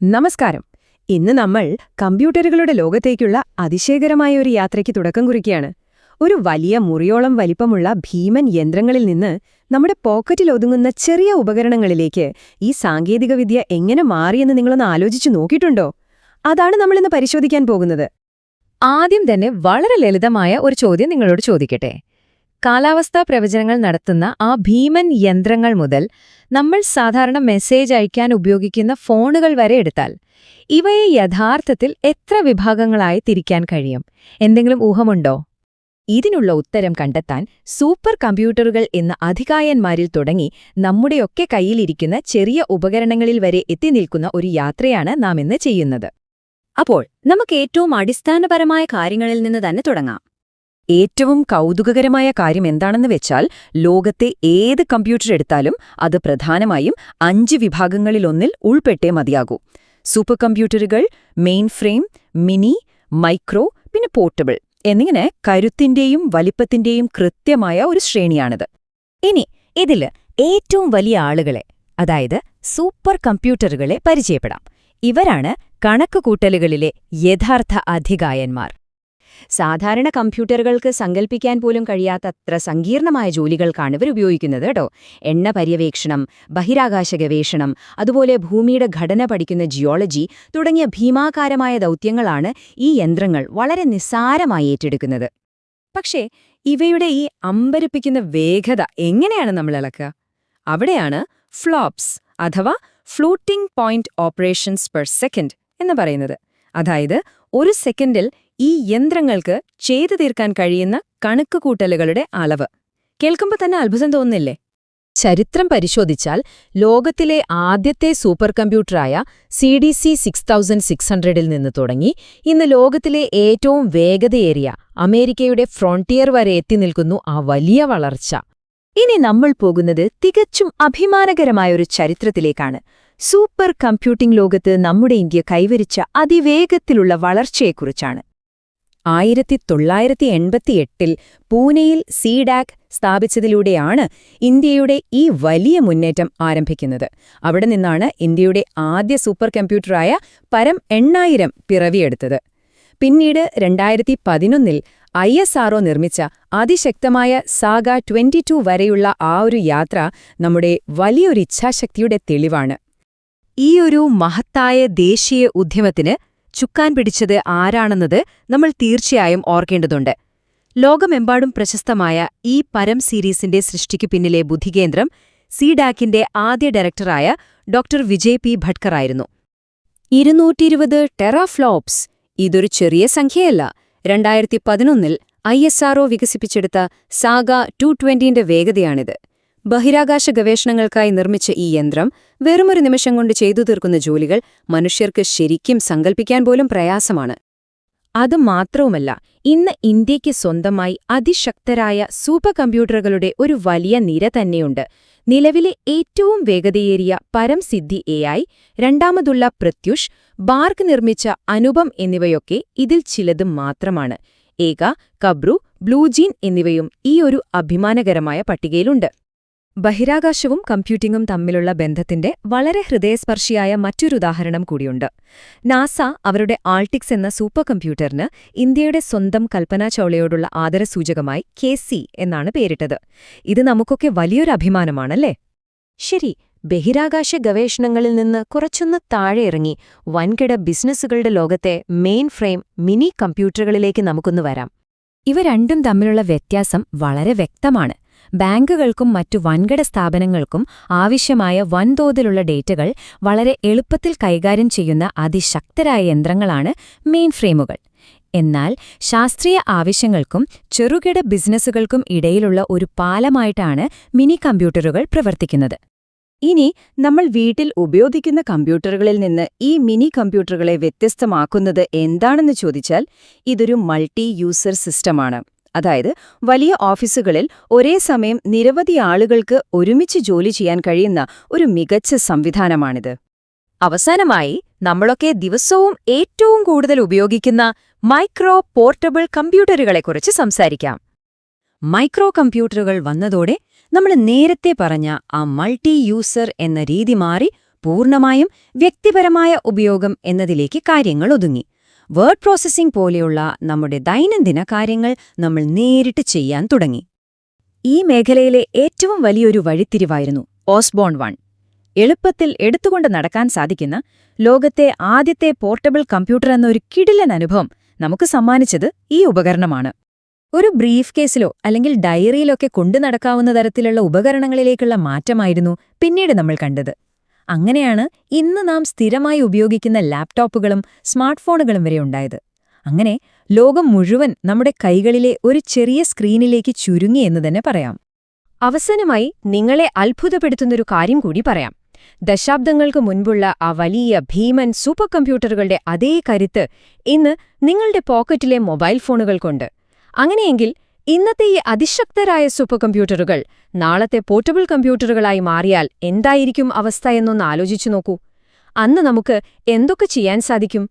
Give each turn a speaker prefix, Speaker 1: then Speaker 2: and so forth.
Speaker 1: നമസ്കാരം. ഇന്ന് നമ്മൾ കമ്പ്യൂട്ടറുകളുടെ ലോകത്തേക്കുള്ള അതിശയകരമായ ഒരു യാത്രയ്ക്ക് തുടക്കം കുറിക്കുകയാണ്. ഒരു വലിയ മുറിയോളം വലിപ്പമുള്ള ഭീമൻ യന്ത്രങ്ങളിൽ നിന്ന് നമ്മുടെ പോക്കറ്റിൽ ഒതുങ്ങുന്ന ചെറിയ ഉപകരണങ്ങളിലേക്ക് ഈ സാങ്കേതികവിദ്യ എങ്ങനെ മാറിയെന്ന് നിങ്ങളൊന്ന് ആലോചിച്ചു നോക്കിയിട്ടുണ്ടോ? അതാണ് നമ്മളിന്ന് പരിശോധിക്കാൻ പോകുന്നത്.
Speaker 2: ആദ്യം തന്നെ വളരെ ലളിതമായ ഒരു ചോദ്യം നിങ്ങളോട് ചോദിക്കട്ടെ. കാലാവസ്ഥാ പ്രവചനങ്ങൾ നടത്തുന്ന ആ ഭീമൻ യന്ത്രങ്ങൾ മുതൽ നമ്മൾ സാധാരണ മെസ്സേജ് അയക്കാൻ ഉപയോഗിക്കുന്ന ഫോണുകൾ വരെ എടുത്താൽ ഇവയെ യഥാർത്ഥത്തിൽ എത്ര വിഭാഗങ്ങളായി തിരിക്കാൻ കഴിയും? എന്തെങ്കിലും ഊഹമുണ്ടോ? ഇതിനുള്ള ഉത്തരം കണ്ടെത്താൻ സൂപ്പർ കമ്പ്യൂട്ടറുകൾ എന്ന അധികായന്മാരിൽ തുടങ്ങി നമ്മുടെയൊക്കെ കയ്യിലിരിക്കുന്ന ചെറിയ ഉപകരണങ്ങളിൽ വരെ എത്തിനിൽക്കുന്ന ഒരു യാത്രയാണ് നാം ഇന്ന് ചെയ്യുന്നത്. അപ്പോൾ നമുക്ക് ഏറ്റവും അടിസ്ഥാനപരമായ കാര്യങ്ങളിൽ നിന്ന് തന്നെ തുടങ്ങാം.
Speaker 1: ഏറ്റവും കൗതുകകരമായ കാര്യം എന്താണെന്ന് വെച്ചാൽ, ലോകത്തെ ഏത് കമ്പ്യൂട്ടർ എടുത്താലും അത് പ്രധാനമായും 5 വിഭാഗങ്ങളിലൊന്നിൽ ഉൾപ്പെട്ടേ മതിയാകൂ. സൂപ്പർ കമ്പ്യൂട്ടറുകൾ, മെയിൻ ഫ്രെയിം, മിനി, മൈക്രോ, പിന്നെ പോർട്ടബിൾ എന്നിങ്ങനെ കരുത്തിന്റെയും വലിപ്പത്തിന്റെയും കൃത്യമായ ഒരു ശ്രേണിയാണിത്.
Speaker 2: ഇനി ഇതില് ഏറ്റവും വലിയ ആളുകളെ, അതായത് സൂപ്പർ കമ്പ്യൂട്ടറുകളെ പരിചയപ്പെടാം. ഇവരാണ് കണക്കുകൂട്ടലുകളിലെ യഥാർത്ഥ അധികായന്മാർ. സാധാരണ കമ്പ്യൂട്ടറുകൾക്ക് സങ്കല്പിക്കാൻ പോലും കഴിയാത്തത്ര സങ്കീർണമായ ജോലികൾക്കാണ് ഇവർ ഉപയോഗിക്കുന്നത് കേട്ടോ. എണ്ണ പര്യവേക്ഷണം, ബഹിരാകാശ ഗവേഷണം, അതുപോലെ ഭൂമിയുടെ ഘടന പഠിക്കുന്ന ജിയോളജി തുടങ്ങിയ ഭീമാകാരമായ ദൗത്യങ്ങളാണ് ഈ യന്ത്രങ്ങൾ വളരെ നിസ്സാരമായി ഏറ്റെടുക്കുന്നത്. പക്ഷേ ഇവയുടെ ഈ അമ്പരപ്പിക്കുന്ന വേഗത എങ്ങനെയാണ് നമ്മൾ അളക്കുക? അവിടെയാണ് ഫ്ലോപ്സ് അഥവാ floating point operations per second എന്ന് പറയുന്നത്. അതായത് ഒരു സെക്കൻഡിൽ ഈ യന്ത്രങ്ങൾക്ക് ചെയ്തു തീർക്കാൻ കഴിയുന്ന കണക്കുകൂട്ടലുകളുടെ അളവ്. കേൾക്കുമ്പോൾ തന്നെ അത്ഭുതം തോന്നുന്നില്ലേ? ചരിത്രം പരിശോധിച്ചാൽ ലോകത്തിലെ ആദ്യത്തെ സൂപ്പർ കമ്പ്യൂട്ടറായ CDC 6600ൽ നിന്ന് തുടങ്ങി ഇന്ന് ലോകത്തിലെ ഏറ്റവും വേഗതയേറിയ അമേരിക്കയുടെ ഫ്രോണ്ടിയർ വരെ എത്തിനിൽക്കുന്നു ആ വലിയ വളർച്ച. ഇനി നമ്മൾ പോകുന്നത് തികച്ചും അഭിമാനകരമായൊരു ചരിത്രത്തിലേക്കാണ്. സൂപ്പർ കമ്പ്യൂട്ടിംഗ് ലോകത്ത് നമ്മുടെ ഇന്ത്യ കൈവരിച്ച അതിവേഗത്തിലുള്ള വളർച്ചയെക്കുറിച്ചാണ്. 1988ൽ പൂനെയിൽ CDAC സ്ഥാപിച്ചതിലൂടെയാണ് ഇന്ത്യയുടെ ഈ വലിയ മുന്നേറ്റം ആരംഭിക്കുന്നത്. അവിടെ നിന്നാണ് ഇന്ത്യയുടെ ആദ്യ സൂപ്പർ കമ്പ്യൂട്ടറായ പരം 8000 പിറവിയെടുത്തത്. പിന്നീട് 2011ൽ ISRO നിർമ്മിച്ച അതിശക്തമായ സാഗ 22 വരെയുള്ള ആ ഒരു യാത്ര നമ്മുടെ വലിയൊരു ഇച്ഛാശക്തിയുടെ തെളിവാണ്. ഈ ഒരു മഹത്തായ ദേശീയ ഉദ്യമത്തിന് ചുക്കാൻ പിടിച്ചത് ആരാണെന്നത് നമ്മൾ തീർച്ചയായും ഓർക്കേണ്ടതുണ്ട്. ലോകമെമ്പാടും പ്രശസ്തമായ ഈ പരം സീരീസിന്റെ സൃഷ്ടിക്കു പിന്നിലെ ബുദ്ധികേന്ദ്രം CDACന്റെ ആദ്യ ഡയറക്ടറായ ഡോക്ടർ വിജയ് പി ഭട്കർ ആയിരുന്നു. 220 ടെറാഫ്ലോപ്സ് ഇതൊരു ചെറിയ സംഖ്യയല്ല. 2011ൽ ISRO വികസിപ്പിച്ചെടുത്ത സാഗ 220ന്റെ വേഗതയാണിത്. ബഹിരാകാശ ഗവേഷണങ്ങൾക്കായി നിർമ്മിച്ച ഈ യന്ത്രം വെറുമൊരു നിമിഷം കൊണ്ട് ചെയ്തു തീർക്കുന്ന ജോലികൾ മനുഷ്യർക്ക് ശരിക്കും സങ്കല്പിക്കാൻ പോലും പ്രയാസമാണ്. അതുമാത്രവുമല്ല, ഇന്ന് ഇന്ത്യയ്ക്ക് സ്വന്തമായി അതിശക്തരായ സൂപ്പർ കമ്പ്യൂട്ടറുകളുടെ ഒരു വലിയ നിര തന്നെയുണ്ട്. നിലവിലെ ഏറ്റവും വേഗതയേറിയ പരംസിദ്ധി AI, രണ്ടാമതുള്ള പ്രത്യുഷ്, ബാർക്ക് നിർമ്മിച്ച അനുപം എന്നിവയൊക്കെ ഇതിൽ ചിലതും മാത്രമാണ്. ഏക, കബ്രു, ബ്ലൂജീൻ എന്നിവയും ഈ ഒരു അഭിമാനകരമായ പട്ടികയിലുണ്ട്. ബഹിരാകാശവും കമ്പ്യൂട്ടിംഗും തമ്മിലുള്ള ബന്ധത്തിന്റെ വളരെ ഹൃദയസ്പർശിയായ മറ്റൊരുദാഹരണം കൂടിയുണ്ട്. നാസ അവരുടെ ആൾട്ടിക്സ് എന്ന സൂപ്പർ കമ്പ്യൂട്ടറിന് ഇന്ത്യയുടെ സ്വന്തം കൽപ്പന ചൗളയോടുള്ള ആദരസൂചകമായി KC എന്നാണ് പേരിട്ടത്. ഇത് നമുക്കൊക്കെ വലിയൊരു അഭിമാനമാണല്ലേ? ശരി, ബഹിരാകാശ ഗവേഷണങ്ങളിൽ നിന്ന് കുറച്ചൊന്ന് താഴെ ഇറങ്ങി വൻകിട ബിസിനസ്സുകളുടെ ലോകത്തെ മെയിൻ ഫ്രെയിം മിനി കമ്പ്യൂട്ടറുകളിലേക്ക് നമുക്കൊന്ന് വരാം. ഇവ രണ്ടും തമ്മിലുള്ള വ്യത്യാസം വളരെ വ്യക്തമാണ്. ബാങ്കുകൾക്കും മറ്റു വൻകിട സ്ഥാപനങ്ങൾക്കും ആവശ്യമായ വൻതോതിലുള്ള ഡേറ്റകൾ വളരെ എളുപ്പത്തിൽ കൈകാര്യം ചെയ്യുന്ന അതിശക്തരായ യന്ത്രങ്ങളാണ് മെയിൻ ഫ്രെയിമുകൾ. എന്നാൽ ശാസ്ത്രീയ ആവശ്യങ്ങൾക്കും ചെറുകിട ബിസിനസ്സുകൾക്കും ഇടയിലുള്ള ഒരു പാലമായിട്ടാണ് മിനി കമ്പ്യൂട്ടറുകൾ പ്രവർത്തിക്കുന്നത്. ഇനി നമ്മൾ വീട്ടിൽ ഉപയോഗിക്കുന്ന കമ്പ്യൂട്ടറുകളിൽ നിന്ന് ഈ മിനി കമ്പ്യൂട്ടറുകളെ വ്യത്യസ്തമാക്കുന്നത് എന്താണെന്ന് ചോദിച്ചാൽ, ഇതൊരു മൾട്ടി യൂസർ സിസ്റ്റമാണ്. അതായത് വലിയ ഓഫീസുകളിൽ ഒരേ സമയം നിരവധി ആളുകൾക്ക് ഒരുമിച്ച് ജോലി ചെയ്യാൻ കഴിയുന്ന ഒരു മികച്ച സംവിധാനമാണിത്. അവസാനമായി നമ്മളൊക്കെ ദിവസവും ഏറ്റവും കൂടുതൽ ഉപയോഗിക്കുന്ന മൈക്രോ പോർട്ടബിൾ കമ്പ്യൂട്ടറുകളെക്കുറിച്ച് സംസാരിക്കാം. മൈക്രോ കമ്പ്യൂട്ടറുകൾ വന്നതോടെ നമ്മൾ നേരത്തെ പറഞ്ഞ ആ മൾട്ടി യൂസർ എന്ന രീതി മാറി
Speaker 1: പൂർണ്ണമായും വ്യക്തിപരമായ ഉപയോഗം എന്നതിലേക്ക് കാര്യങ്ങൾ ഒതുങ്ങി. വേർഡ് പ്രോസസ്സിംഗ് പോലെയുള്ള നമ്മുടെ ദൈനംദിന കാര്യങ്ങൾ നമ്മൾ നേരിട്ട് ചെയ്യാൻ തുടങ്ങി.
Speaker 2: ഈ മേഖലയിലെ ഏറ്റവും വലിയൊരു വഴിത്തിരിവായിരുന്നു ഓസ്ബോൺ 1. എളുപ്പത്തിൽ എടുത്തുകൊണ്ട് നടക്കാൻ സാധിക്കുന്ന ലോകത്തെ ആദ്യത്തെ പോർട്ടബിൾ കമ്പ്യൂട്ടർ എന്നൊരു കിടിലൻ അനുഭവം നമുക്ക് സമ്മാനിച്ചത് ഈ ഉപകരണമാണ്. ഒരു ബ്രീഫ് കേസിലോ അല്ലെങ്കിൽ ഡയറിയിലൊക്കെ കൊണ്ടു നടക്കാവുന്ന തരത്തിലുള്ള ഉപകരണങ്ങളിലേക്കുള്ള മാറ്റമായിരുന്നു പിന്നീട് നമ്മൾ കണ്ടത്. അങ്ങനെയാണ് ഇന്ന് നാം സ്ഥിരമായി ഉപയോഗിക്കുന്ന ലാപ്ടോപ്പുകളും സ്മാർട്ട് ഫോണുകളും വരെ ഉണ്ടായത്. അങ്ങനെ ലോകം മുഴുവൻ നമ്മുടെ കൈകളിലെ ഒരു ചെറിയ സ്ക്രീനിലേക്ക് ചുരുങ്ങി എന്ന് തന്നെ പറയാം.
Speaker 1: അവസാനമായി നിങ്ങളെ അത്ഭുതപ്പെടുത്തുന്നൊരു കാര്യം കൂടി പറയാം. ദശാബ്ദങ്ങൾക്ക് മുൻപുള്ള ആ വലിയ ഭീമൻ സൂപ്പർ കമ്പ്യൂട്ടറുകളുടെ അതേ കരുത്ത് ഇന്ന് നിങ്ങളുടെ പോക്കറ്റിലെ മൊബൈൽ ഫോണുകൾക്കുണ്ട്. അങ്ങനെയെങ്കിൽ ഇന്നത്തെ ഈ അതിശക്തരായ സൂപ്പർ കമ്പ്യൂട്ടറുകൾ നാളത്തെ പോർട്ടബിൾ കമ്പ്യൂട്ടറുകളായി മാറിയാൽ എന്തായിരിക്കും അവസ്ഥ എന്നൊന്ന് ആലോചിച്ചു നോക്കൂ. അന്ന് നമുക്ക് എന്തൊക്കെ ചെയ്യാൻ സാധിക്കും?